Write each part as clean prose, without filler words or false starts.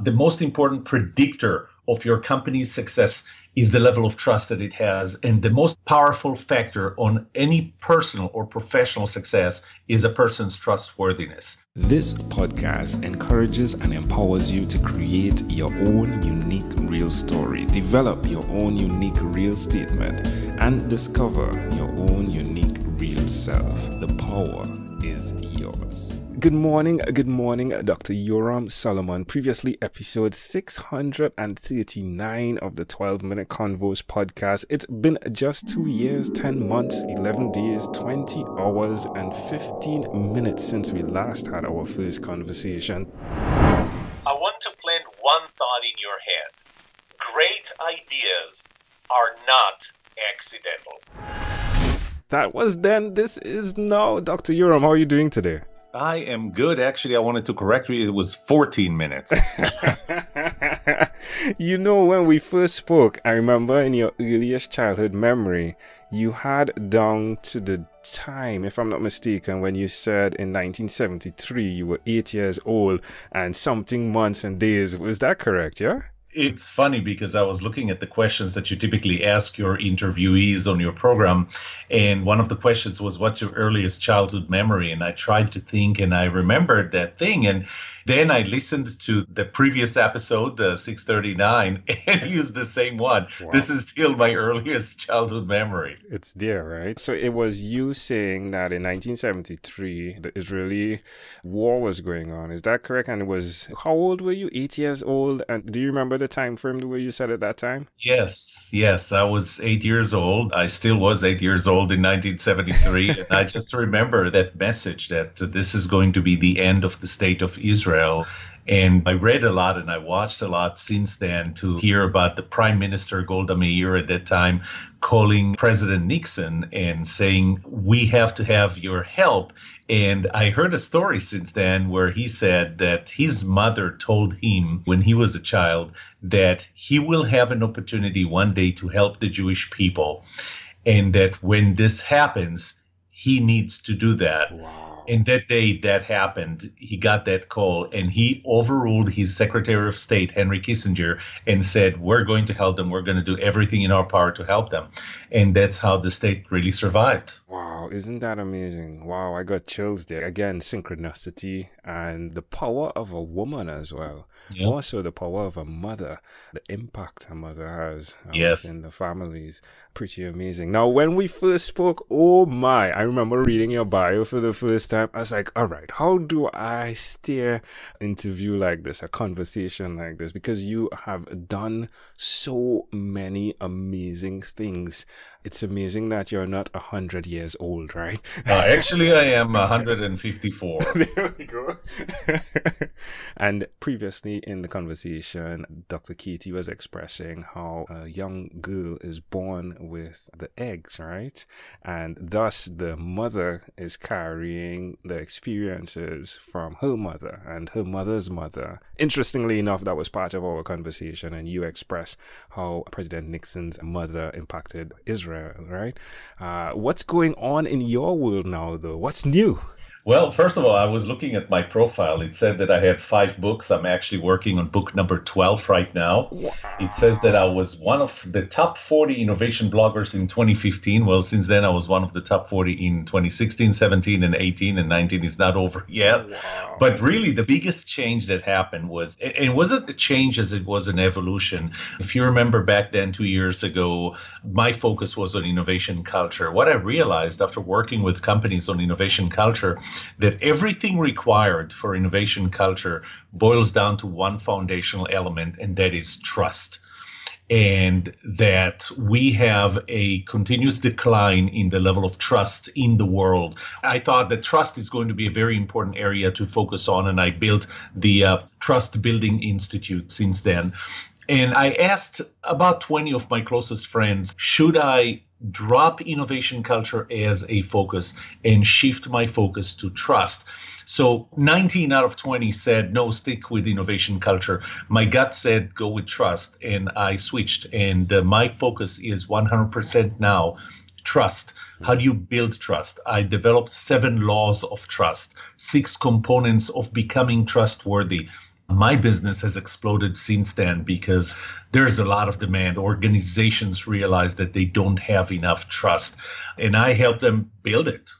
The most important predictor of your company's success is the level of trust that it has. And the most powerful factor on any personal or professional success is a person's trustworthiness. This podcast encourages and empowers you to create your own unique real story, develop your own unique real statement, and discover your own unique real self. The power is yours. Good morning, Dr. Yoram Solomon. Previously, episode 639 of the 12-Minute Convos podcast. It's been just 2 years, 10 months, 11 days, 20 hours, and 15 minutes since we last had our first conversation. I want to plant one thought in your head. Great ideas are not accidental. That was then, this is now. Dr. Yoram, how are you doing today? I am good. Actually, I wanted to correct you. It was 14 minutes. You know, when we first spoke, I remember in your earliest childhood memory, you had down to the time, if I'm not mistaken, when you said in 1973 you were 8 years old and something months and days. Was that correct, yeah? It's funny because I was looking at the questions that you typically ask your interviewees on your program. And one of the questions was, what's your earliest childhood memory? And I tried to think and I remembered that thing. And then I listened to the previous episode, 639, and I used the same one. Wow. This is still my earliest childhood memory. It's there, right? So it was you saying that in 1973, the Israeli war was going on. Is that correct? And it was, how old were you? 8 years old? And do you remember the time frame the way you said at that time? Yes. I was 8 years old. I still was 8 years old in 1973. And I just remember that message that this is going to be the end of the state of Israel. And I read a lot and I watched a lot since then to hear about the Prime Minister Golda Meir at that time calling President Nixon and saying, we have to have your help. And I heard a story since then where he said that his mother told him when he was a child that he will have an opportunity one day to help the Jewish people. And that when this happens, he needs to do that. Wow. And that day that happened, he got that call and he overruled his Secretary of State, Henry Kissinger, and said, we're going to help them. We're going to do everything in our power to help them. And that's how the state really survived. Wow, isn't that amazing? Wow, I got chills there. Again, synchronicity and the power of a woman as well. Yep. Also the power of a mother, the impact a mother has in the families. Pretty amazing. Now, when we first spoke, oh my, I remember reading your bio for the first time. I was like, all right, how do I steer an interview like this, a conversation like this? Because you have done so many amazing things. It's amazing that you're not 100 years old, right? Actually, I am 154. There we go. And previously in the conversation, Dr. Katie was expressing how a young girl is born with the eggs, right? And thus the mother is carrying the experiences from her mother and her mother's mother. Interestingly enough, that was part of our conversation, and you expressed how President Nixon's mother impacted Israel, right? What's going on in your world now, though? What's new? Well, first of all, I was looking at my profile. It said that I had 5 books. I'm actually working on book number 12 right now. Wow. It says that I was one of the top 40 innovation bloggers in 2015. Well, since then, I was one of the top 40 in 2016, 17, and 18, and 19 is not over yet. Wow. But really, the biggest change that happened was, and it wasn't a change as it was an evolution. If you remember back then, 2 years ago, my focus was on innovation culture. What I realized after working with companies on innovation culture, that everything required for innovation culture boils down to one foundational element, and that is trust. And that we have a continuous decline in the level of trust in the world. I thought that trust is going to be a very important area to focus on, and I built the Trust Building Institute since then. And I asked about 20 of my closest friends, should I drop innovation culture as a focus and shift my focus to trust? So 19 out of 20 said, no, stick with innovation culture. My gut said, go with trust. And I switched. And my focus is 100% now trust. How do you build trust? I developed 7 laws of trust, 6 components of becoming trustworthy. My business has exploded since then because there's a lot of demand. Organizations realize that they don't have enough trust, and I help them build it.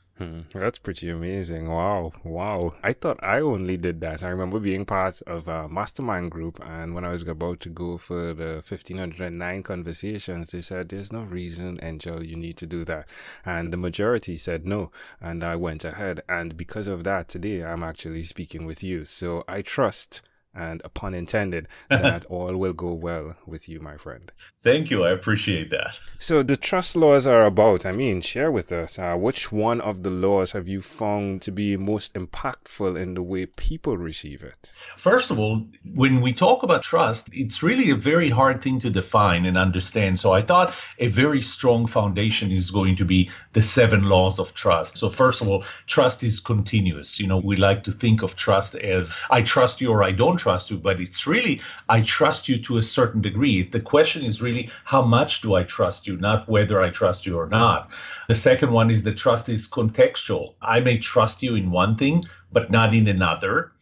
That's pretty amazing. Wow. Wow. I thought I only did that. I remember being part of a mastermind group, and when I was about to go for the 1509 conversations, they said, there's no reason, Angel, you need to do that. And the majority said no, and I went ahead. And because of that, today I'm actually speaking with you. So I trust, and a pun intended, that all will go well with you, my friend. Thank you. I appreciate that. So the trust laws are about, share with us, which one of the laws have you found to be most impactful in the way people receive it? First of all, when we talk about trust, it's really a very hard thing to define and understand. So I thought a very strong foundation is going to be the 7 laws of trust. So first of all, trust is continuous. We like to think of trust as I trust you or I don't trust you, but it's really I trust you to a certain degree. The question is really how much do I trust you, not whether I trust you or not. The second one is that trust is contextual. I may trust you in one thing, but not in another.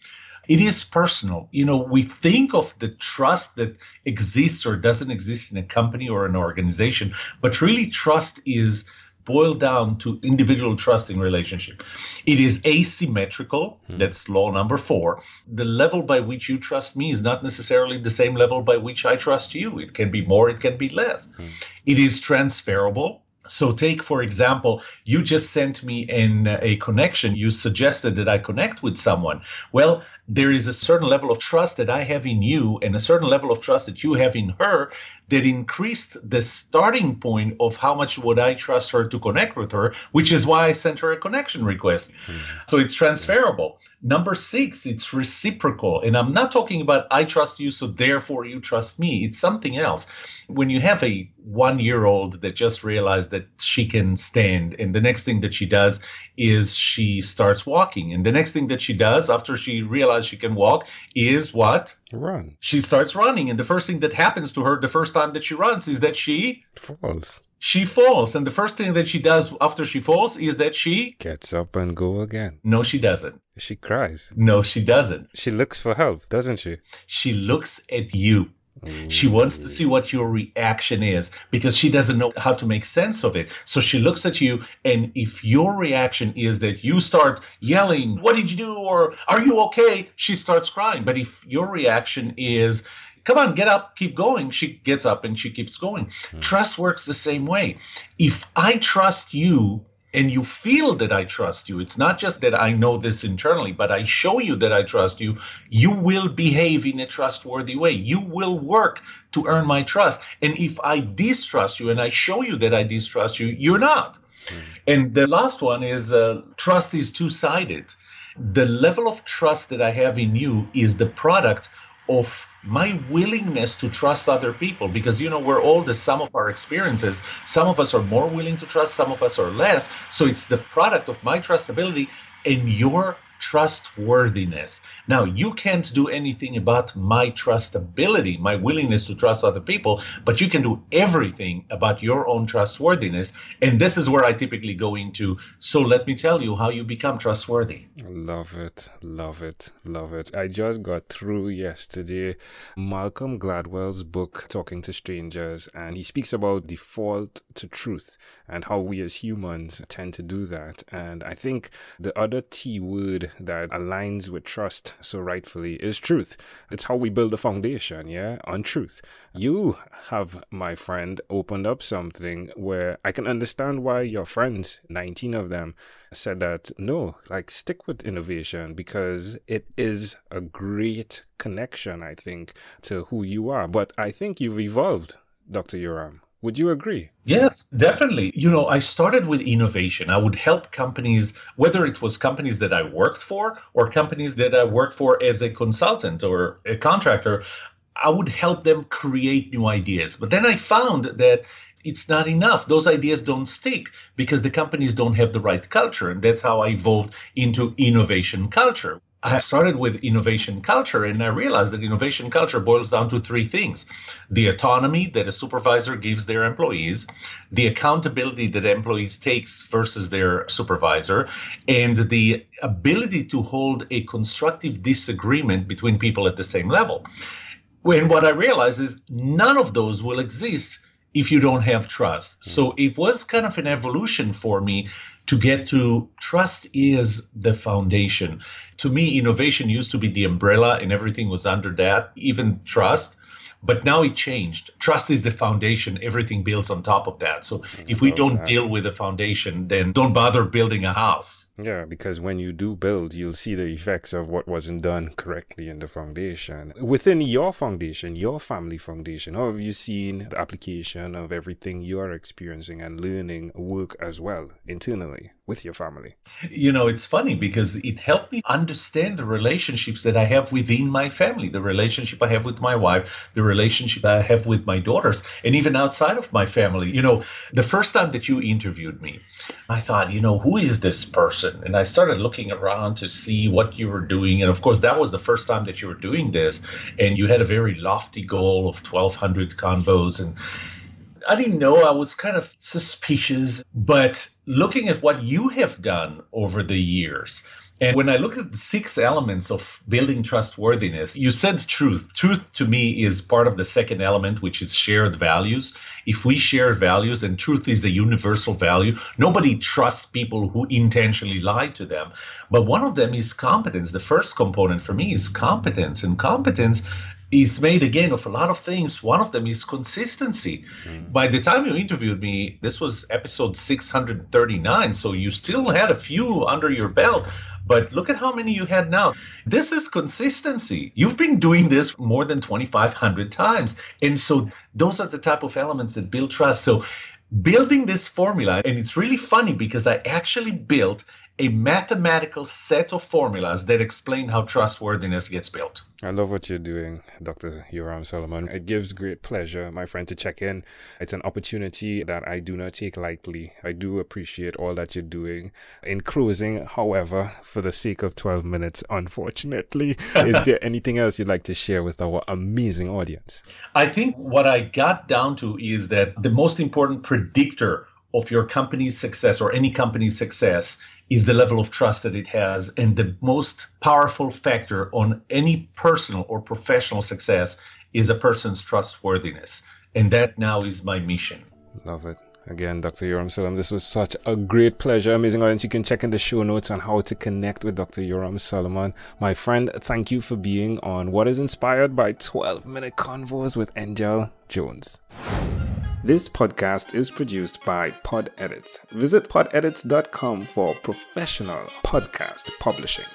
It is personal. We think of the trust that exists or doesn't exist in a company or an organization, but really trust is boiled down to individual trusting relationship. It is asymmetrical. That's law number 4. The level by which you trust me is not necessarily the same level by which I trust you. It can be more, it can be less. It is transferable. So take, for example, you just sent me a connection. You suggested that I connect with someone. Well, there is a certain level of trust that I have in you and a certain level of trust that you have in her that increased the starting point of how much would I trust her to connect with her, which is why I sent her a connection request. So it's transferable. Number 6, it's reciprocal. And I'm not talking about I trust you, so therefore you trust me. It's something else. When you have a 1-year-old that just realized that she can stand, and the next thing that she does is she starts walking. And the next thing that she does after she realizes she can walk is what? Run. She starts running. And the first thing that happens to her the first time that she runs is that she falls. She falls. And the first thing that she does after she falls is that she gets up and go again. No, she doesn't. She cries. No, she doesn't. She looks for help, doesn't she? She looks at you. Ooh. She wants to see what your reaction is because she doesn't know how to make sense of it. So she looks at you, and if your reaction is that you start yelling, "What did you do?" or "Are you okay?" she starts crying. But if your reaction is, "Come on, get up, keep going," she gets up and she keeps going. Trust works the same way. If I trust you, and you feel that I trust you, it's not just that I know this internally, but I show you that I trust you, you will behave in a trustworthy way. You will work to earn my trust. And if I distrust you and I show you that I distrust you, you're not. And the last one is trust is two-sided. The level of trust that I have in you is the product of my willingness to trust other people, because we're all the sum of our experiences. Some of us are more willing to trust, some of us are less. So it's the product of my trustability and your trustworthiness. Now, you can't do anything about my trustability, my willingness to trust other people, but you can do everything about your own trustworthiness. And this is where I typically go into. So let me tell you how you become trustworthy. Love it, love it, love it. I just got through yesterday Malcolm Gladwell's book, Talking to Strangers, and he speaks about default to truth and how we as humans tend to do that. And I think the other T word that aligns with trust so rightfully is truth. It's how we build a foundation, on truth. You have, my friend, opened up something where I can understand why your friends, 19 of them, said that no, stick with innovation, because it is a great connection, I think, to who you are. But I think you've evolved, Dr. Yoram. Would you agree? Yes, definitely. I started with innovation. I would help companies, whether it was companies that I worked for or companies that I worked for as a consultant or a contractor. I would help them create new ideas. But then I found that it's not enough. Those ideas don't stick because the companies don't have the right culture. And that's how I evolved into innovation culture. I started with innovation culture, and I realized that innovation culture boils down to three things: the autonomy that a supervisor gives their employees, the accountability that employees takes versus their supervisor, and the ability to hold a constructive disagreement between people at the same level. When what I realized is none of those will exist if you don't have trust. So it was kind of an evolution for me to get to trust is the foundation. To me, innovation used to be the umbrella and everything was under that, even trust. But now it changed. Trust is the foundation. Everything builds on top of that. So if we don't deal with the foundation, then don't bother building a house. Yeah, because when you do build, you'll see the effects of what wasn't done correctly in the foundation. Within your foundation, your family foundation, how have you seen the application of everything you are experiencing and learning work as well internally with your family? You know, it's funny because it helped me understand the relationships that I have within my family, the relationship I have with my wife, the relationship I have with my daughters, and even outside of my family. You know, the first time that you interviewed me, I thought, who is this person? And I started looking around to see what you were doing. And of course, that was the first time that you were doing this. And you had a very lofty goal of 1,200 convos. And I didn't know, I was kind of suspicious. But looking at what you have done over the years, and when I look at the 6 elements of building trustworthiness, you said truth. Truth to me is part of the second element, which is shared values. If we share values, and truth is a universal value, nobody trusts people who intentionally lie to them. But one of them is competence. The first component for me is competence. And competence is made, again, of a lot of things. One of them is consistency. By the time you interviewed me, this was episode 639, so you still had a few under your belt. But look at how many you had now. This is consistency. You've been doing this more than 2,500 times. And so those are the type of elements that build trust. So building this formula, and it's really funny because I actually built a mathematical set of formulas that explain how trustworthiness gets built. I love what you're doing, Dr. Yoram Solomon. It gives great pleasure, my friend, to check in. It's an opportunity that I do not take lightly. I do appreciate all that you're doing. In closing, however, for the sake of 12 minutes, unfortunately, is there anything else you'd like to share with our amazing audience? I think what I got down to is that the most important predictor of your company's success or any company's success is the level of trust that it has. And the most powerful factor on any personal or professional success is a person's trustworthiness. And that now is my mission. Love it. Again, Dr. Yoram Solomon, this was such a great pleasure. Amazing audience. You can check in the show notes on how to connect with Dr. Yoram Solomon. My friend, thank you for being on what is inspired by 12-minute Convos with Angel Jones. This podcast is produced by Pod Edits. Visit podedits.com for professional podcast publishing.